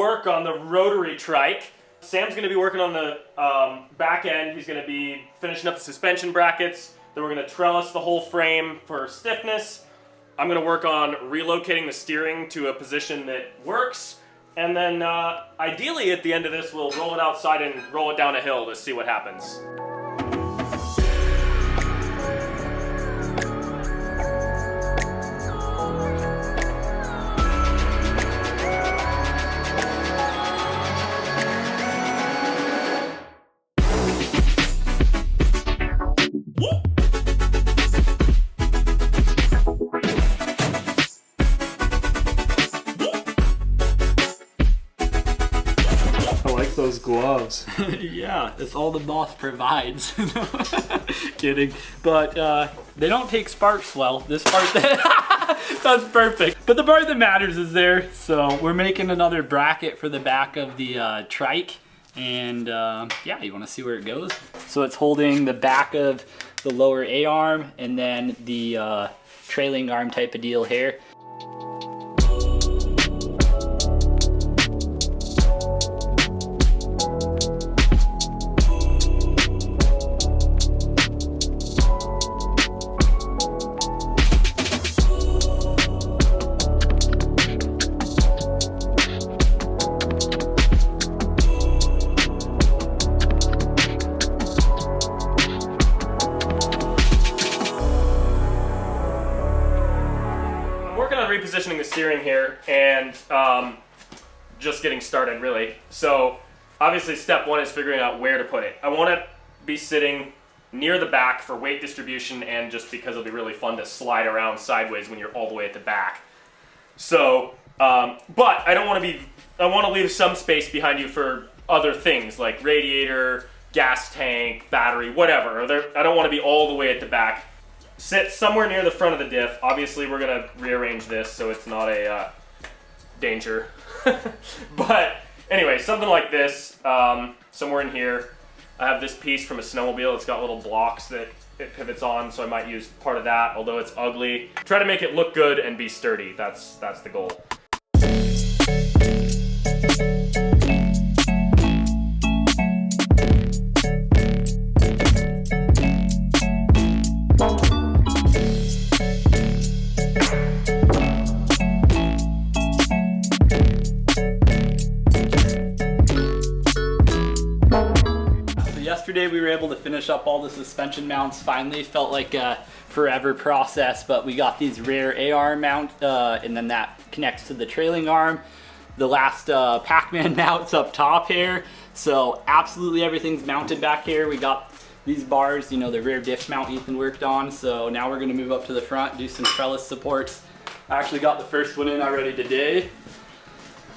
work on the rotary trike. Sam's going to be working on the back end. He's going to be finishing up the suspension brackets. Then we're going to trellis the whole frame for stiffness. I'm going to work on relocating the steering to a position that works. And then ideally at the end of this, we'll roll it outside and roll it down a hill to see what happens. Those gloves. Yeah, that's all the boss provides. Kidding. But they don't take sparks well. This part, that's perfect. But the part that matters is there. So we're making another bracket for the back of the trike. And yeah, you want to see where it goes? So it's holding the back of the lower A-arm and then the trailing arm type of deal here. Repositioning the steering here and just getting started really. So obviously step one is figuring out where to put it. I want to be sitting near the back for weight distribution and just because it'll be really fun to slide around sideways when you're all the way at the back. So, but I don't want to be, I want to leave some space behind you for other things like radiator, gas tank, battery, whatever. I don't want to be all the way at the back. Sit somewhere near the front of the diff. Obviously, we're going to rearrange this so it's not a danger. But anyway, something like this, somewhere in here. I have this piece from a snowmobile. It's got little blocks that it pivots on, so I might use part of that, although it's ugly. Try to make it look good and be sturdy. That's the goal. Yesterday we were able to finish up all the suspension mounts finally. Felt like a forever process, but we got these rear A-arm mount and then that connects to the trailing arm. The last Pac-Man mounts up top here. So absolutely everything's mounted back here. We got these bars, you know, the rear diff mount Ethan worked on. So now we're gonna move up to the front, do some trellis supports. I actually got the first one in already today.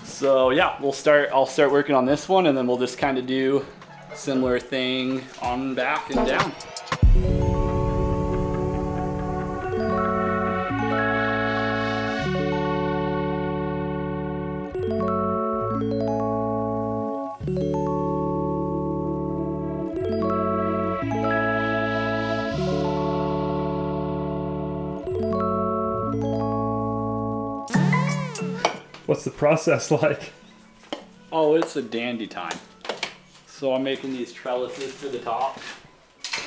So yeah, I'll start working on this one and then we'll just kind of do similar thing on back and down. What's the process like? Oh, it's a dandy time. So I'm making these trellises for the top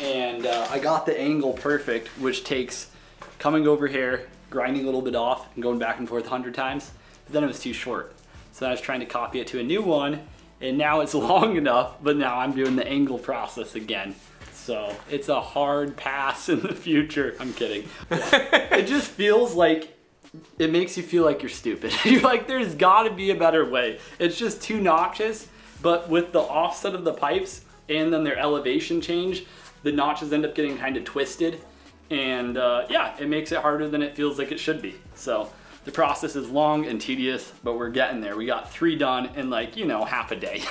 and I got the angle perfect, which takes coming over here, grinding a little bit off and going back and forth 100 times, but then it was too short. So I was trying to copy it to a new one and now it's long enough, but now I'm doing the angle process again. So it's a hard pass in the future. I'm kidding. Yeah. It just feels like, it makes you feel like you're stupid. You're like, there's gotta be a better way. It's just too notches. But with the offset of the pipes and then their elevation change, the notches end up getting kind of twisted. And yeah, it makes it harder than it feels like it should be. So the process is long and tedious, but we're getting there. We got 3 done in like, you know, half a day.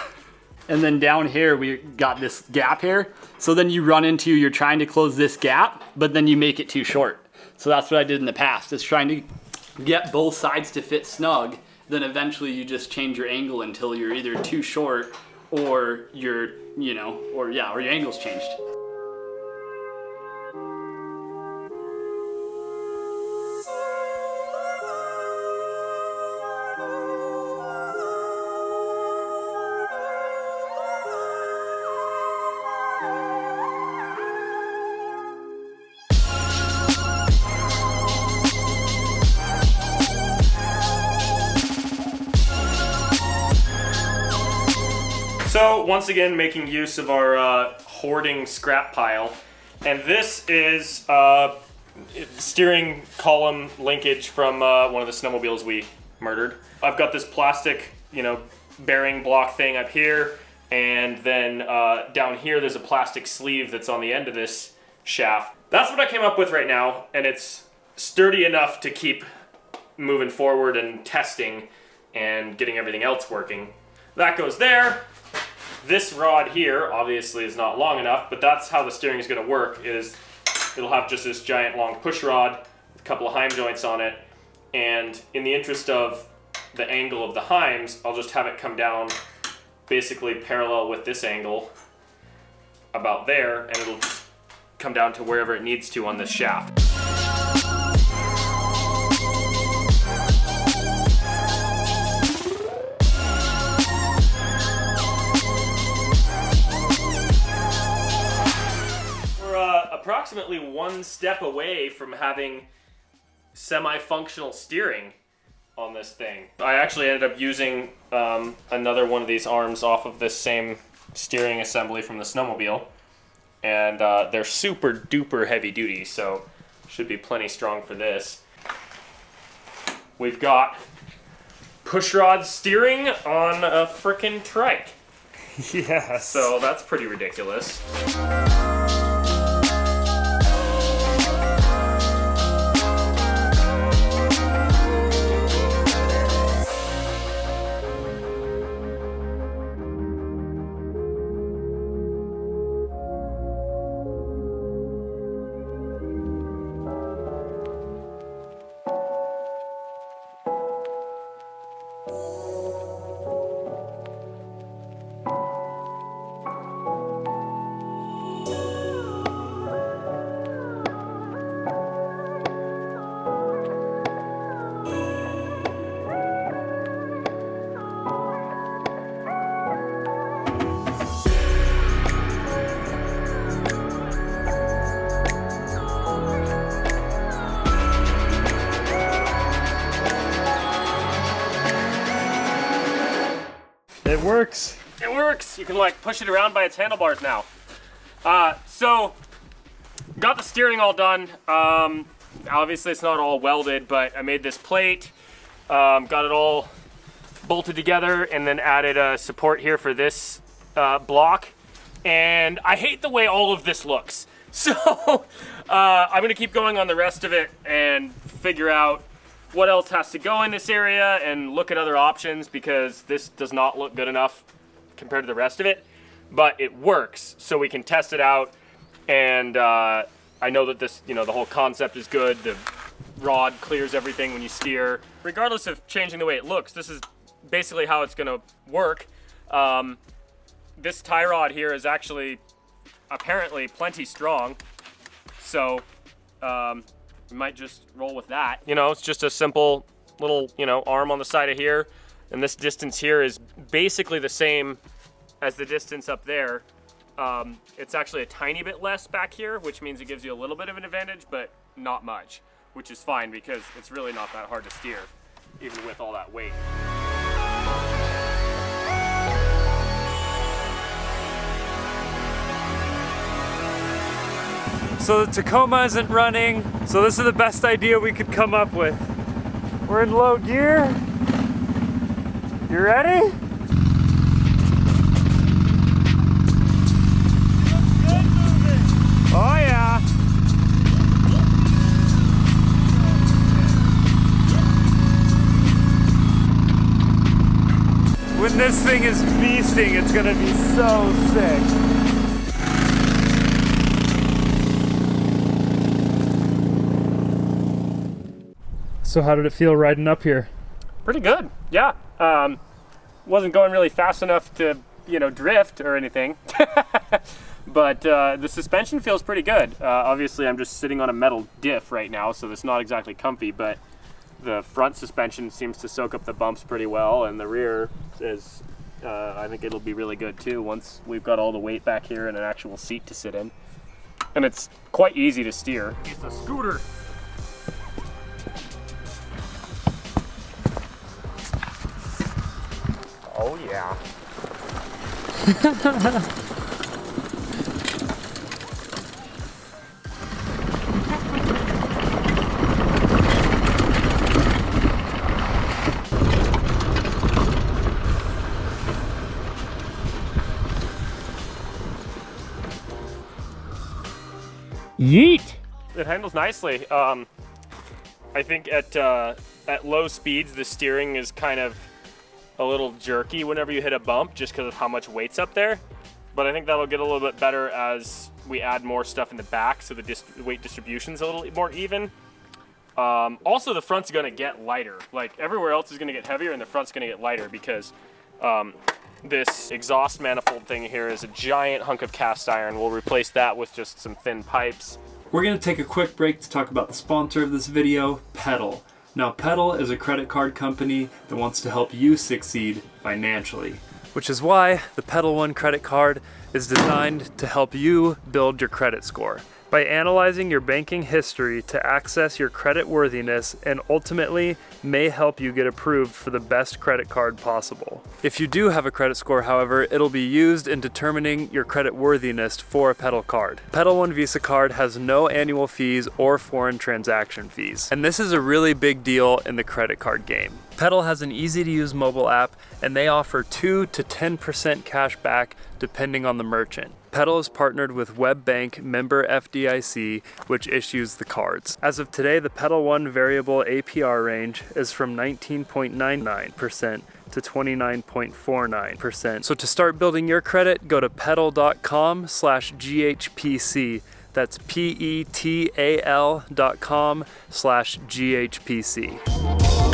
And then down here, we got this gap here. So then you run into, you're trying to close this gap, but then you make it too short. So that's what I did in the past, is trying to get both sides to fit snug. Then eventually you just change your angle until you're either too short or you're, you know, or your angle's changed. once again, making use of our hoarding scrap pile. And this is steering column linkage from one of the snowmobiles we murdered. I've got this plastic, bearing block thing up here, and then down here there's a plastic sleeve that's on the end of this shaft. That's what I came up with right now, and it's sturdy enough to keep moving forward and testing and getting everything else working. That goes there. This rod here obviously is not long enough, but that's how the steering is going to work. Is it'll have just this giant long push rod, a couple of heim joints on it, and in the interest of the angle of the heims, I'll just have it come down basically parallel with this angle about there, and it'll just come down to wherever it needs to on this shaft. We're approximately one step away from having semi-functional steering on this thing. I actually ended up using another one of these arms off of this same steering assembly from the snowmobile, and they're super duper heavy duty, so should be plenty strong for this. We've got pushrod steering on a frickin' Trike. Yes. So that's pretty ridiculous. It works. It works! You can like push it around by its handlebars now. So, got the steering all done. Obviously it's not all welded, but I made this plate, got it all bolted together, and then added a support here for this block. And I hate the way all of this looks. So, I'm gonna keep going on the rest of it and figure out what else has to go in this area and look at other options, because this does not look good enough compared to the rest of it, but it works, so we can test it out. And I know that this, the whole concept is good. The rod clears everything when you steer. Regardless of changing the way it looks, this is basically how it's gonna work. This tie rod here is actually apparently plenty strong, so we might just roll with that. It's just a simple little, arm on the side of here, and this distance here is basically the same as the distance up there. It's actually a tiny bit less back here, which means it gives you a little bit of an advantage, but not much, which is fine because it's really not that hard to steer, even with all that weight. So the Tacoma isn't running, so this is the best idea we could come up with. We're in low gear. You ready? Oh yeah. When this thing is beasting, it's gonna be so sick. So how did it feel riding up here? Pretty good, yeah. Wasn't going really fast enough to, drift or anything. But the suspension feels pretty good. Obviously, I'm just sitting on a metal diff right now, so it's not exactly comfy, but the front suspension seems to soak up the bumps pretty well, and the rear is, I think it'll be really good too once we've got all the weight back here and an actual seat to sit in. And it's quite easy to steer. It's a scooter. Oh yeah. Yeet! It handles nicely. I think at low speeds, the steering is kind of a little jerky whenever you hit a bump, just because of how much weight's up there. But I think that'll get a little bit better as we add more stuff in the back, so the weight distribution's a little more even. Also, the front's gonna get lighter. Like, everywhere else is gonna get heavier, and the front's gonna get lighter because this exhaust manifold thing here is a giant hunk of cast iron. We'll replace that with just some thin pipes. We're going to take a quick break to talk about the sponsor of this video, Pedal. Now, Pedal is a credit card company that wants to help you succeed financially. Which is why the Pedal One credit card is designed to help you build your credit score. By analyzing your banking history to access your credit worthiness and ultimately may help you get approved for the best credit card possible. If you do have a credit score, however, it'll be used in determining your credit worthiness for a Pedal card. Pedal One Visa card has no annual fees or foreign transaction fees. And this is a really big deal in the credit card game. Pedal has an easy to use mobile app and they offer 2 to 10% cash back depending on the merchant. Pedal is partnered with WebBank member FDIC, which issues the cards. As of today, the Pedal One variable APR range is from 19.99% to 29.49%. So to start building your credit, go to pedal.com/GHPC. That's PETAL.com/GHPC.